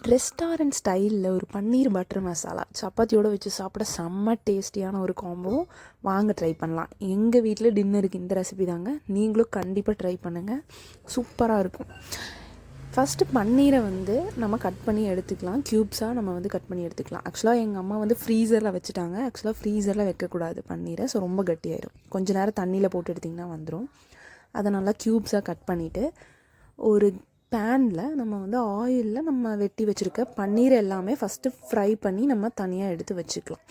Restaurant ஸ்டைலில் ஒரு பன்னீர் butter masala சப்பாத்தியோடு வச்சு சாப்பிட செம்ம டேஸ்டியான ஒரு காம்போ. வாங்க ட்ரை பண்ணலாம். எங்கள் வீட்டில் டின்னருக்கு இந்த ரெசிபி தாங்க. நீங்களும் கண்டிப்பாக ட்ரை பண்ணுங்கள், சூப்பராக இருக்கும். ஃபஸ்ட்டு பன்னீரை நம்ம கட் பண்ணி எடுத்துக்கலாம். க்யூப்ஸாக நம்ம கட் பண்ணி எடுத்துக்கலாம். ஆக்சுவலாக எங்கள் அம்மா ஃப்ரீசரில் வச்சுட்டாங்க. ஆக்சுவலாக ஃப்ரீசரில் வைக்கக்கூடாது பன்னீரை, ஸோ ரொம்ப கட்டியாயிடும். கொஞ்சம் நேரம் தண்ணியில் போட்டு எடுத்திங்கன்னா வந்துடும். அதை நல்லா க்யூப்ஸாக கட் பண்ணிவிட்டு ஒரு பேனில் நம்ம ஆயிலில் நம்ம வெட்டி வச்சுருக்க பன்னீர் எல்லாமே ஃபஸ்ட்டு ஃப்ரை பண்ணி நம்ம தனியாக எடுத்து வச்சுக்கலாம்.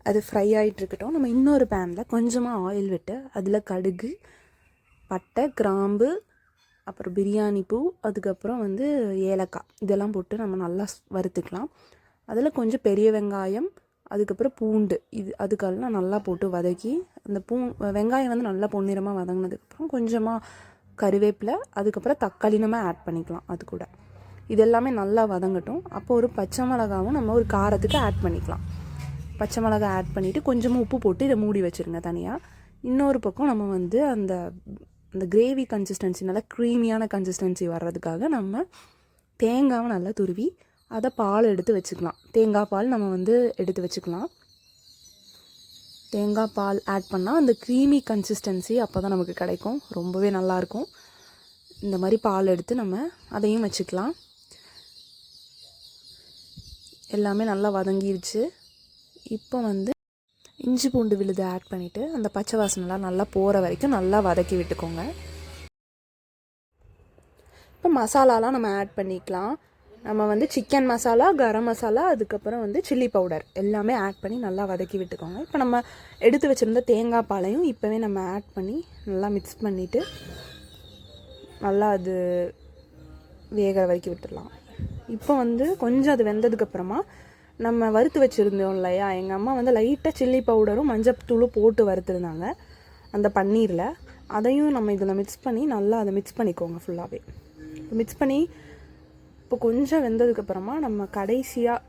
அது ஃப்ரை ஆகிட்டுருக்கட்டும். நம்ம இன்னொரு பேனில் கொஞ்சமாக ஆயில் விட்டு அதில் கடுகு, பட்டை, கிராம்பு, அப்புறம் பிரியாணி பூ, அதுக்கப்புறம் ஏலக்காய் இதெல்லாம் போட்டு நம்ம நல்லா வறுத்துக்கலாம். அதில் கொஞ்சம் பெரிய வெங்காயம், அதுக்கப்புறம் பூண்டு, அதுக்கெல்லாம் நல்லா போட்டு வதக்கி அந்த வெங்காயம் நல்லா பொன்னிறமாக வதங்கினதுக்கப்புறம் கொஞ்சமாக கருவேப்பிலை, அதுக்கப்புறம் தக்காளி நம்ம ஆட் பண்ணிக்கலாம். அது கூட இது எல்லாமே நல்லா வதங்கட்டும். அப்போ ஒரு பச்சை மிளகாவும் நம்ம ஒரு காரத்துக்கு ஆட் பண்ணிக்கலாம். பச்சை மிளகா ஆட் பண்ணிவிட்டு கொஞ்சமாக உப்பு போட்டு இதை மூடி வச்சுருங்க தனியாக. இன்னொரு பக்கம் நம்ம அந்த அந்த கிரேவி கன்சிஸ்டன்சி நல்லா க்ரீமியான கன்சிஸ்டன்சி வர்றதுக்காக நம்ம தேங்காவை நல்லா துருவி அதை பால் எடுத்து வச்சுக்கலாம். தேங்காய் பால் நம்ம எடுத்து வச்சுக்கலாம். தேங்காய் பால் ஆட் பண்ணால் அந்த க்ரீமி கன்சிஸ்டன்சி அப்போ தான் நமக்கு கிடைக்கும். ரொம்பவே நல்லாயிருக்கும். இந்த மாதிரி பால் எடுத்து நம்ம அதையும் வச்சுக்கலாம். எல்லாமே நல்லா வதங்கிடுச்சு. இப்போ இஞ்சி பூண்டு விழுது ஆட் பண்ணிவிட்டு அந்த பச்சை வாசனைலாம் நல்லா போகிற வரைக்கும் நல்லா வதக்கி விட்டுக்கோங்க. இப்போ மசாலாலாம் நம்ம ஆட் பண்ணிக்கலாம். நம்ம சிக்கன் மசாலா, கரம் மசாலா, அதுக்கப்புறம் சில்லி பவுடர் எல்லாமே ஆட் பண்ணி நல்லா வதக்கி விட்டுக்கோங்க. இப்போ நம்ம எடுத்து வச்சுருந்த தேங்காய் பாலையும் இப்போவே நம்ம ஆட் பண்ணி நல்லா மிக்ஸ் பண்ணிவிட்டு நல்லா அது வேகிற வரைக்கும் விட்டுடலாம். இப்போ கொஞ்சம் அது வெந்ததுக்கப்புறமா நம்ம வறுத்து வச்சுருந்தோம் இல்லையா, எங்கள் அம்மா லைட்டாக சில்லி பவுடரும் மஞ்சத்தூளும் போட்டு வறுத்துருந்தாங்க அந்த பன்னீரில். அதையும் நம்ம இதில் மிக்ஸ் பண்ணி நல்லா அதை மிக்ஸ் பண்ணிக்கோங்க ஃபுல்லாகவே. மிக்ஸ் பண்ணி இப்போ கொஞ்சம் வெந்ததுக்கப்புறமா நம்ம கடைசியாக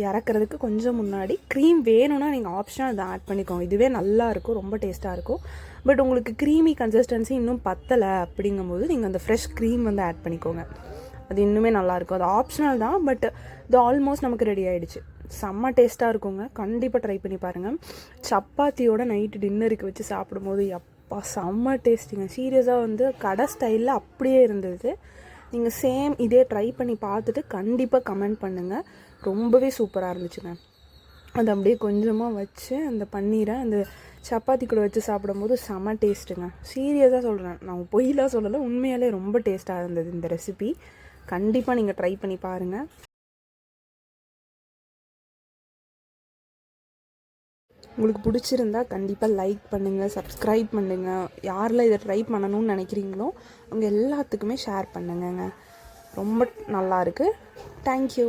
இறக்குறதுக்கு கொஞ்சம் முன்னாடி க்ரீம் வேணும்னா நீங்கள் ஆப்ஷனாக அதை ஆட் பண்ணிக்கோங்க. இதுவே நல்லாயிருக்கும், ரொம்ப டேஸ்ட்டாக இருக்கும். பட் உங்களுக்கு க்ரீமி கன்சிஸ்டன்சி இன்னும் பத்தலை அப்படிங்கும்போது நீங்கள் அந்த ஃப்ரெஷ் க்ரீம் ஆட் பண்ணிக்கோங்க. அது இன்னுமே நல்லாயிருக்கும். அது ஆப்ஷனல் தான், பட் இது ஆல்மோஸ்ட் நமக்கு ரெடி ஆகிடுச்சு. செம்ம டேஸ்ட்டாக இருக்குங்க. கண்டிப்பாக ட்ரை பண்ணி பாருங்கள். சப்பாத்தியோட நைட்டு டின்னருக்கு வச்சு சாப்பிடும்போது எப்பா செம்ம டேஸ்ட்டுங்க. சீரியஸாக கடை ஸ்டைலில் அப்படியே இருந்தது. நீங்கள் சேம் இதே ட்ரை பண்ணி பார்த்துட்டு கண்டிப்பாக கமெண்ட் பண்ணுங்கள். ரொம்பவே சூப்பராக இருந்துச்சுங்க. அது அப்படியே கொஞ்சமாக வச்சு அந்த பன்னீரை அந்த சப்பாத்தி கூட வச்சு சாப்பிடும்போது செம்ம டேஸ்ட்டுங்க. சீரியஸாக சொல்கிறேன், நான் பொய்லாம் சொல்லலை, உண்மையாலே ரொம்ப டேஸ்ட்டாக இருந்தது இந்த ரெசிபி. கண்டிப்பாக நீங்கள் ட்ரை பண்ணி பாருங்கள். உங்களுக்கு பிடிச்சிருந்தா கண்டிப்பாக லைக் பண்ணுங்கள், சப்ஸ்கிரைப் பண்ணுங்கள். யாரெல்லாம் இதை ட்ரை பண்ணணும்னு நினைக்கிறீங்களோ அவங்க எல்லாத்துக்குமே ஷேர் பண்ணுங்கங்க. ரொம்ப நல்லாயிருக்கு. தேங்க்யூ.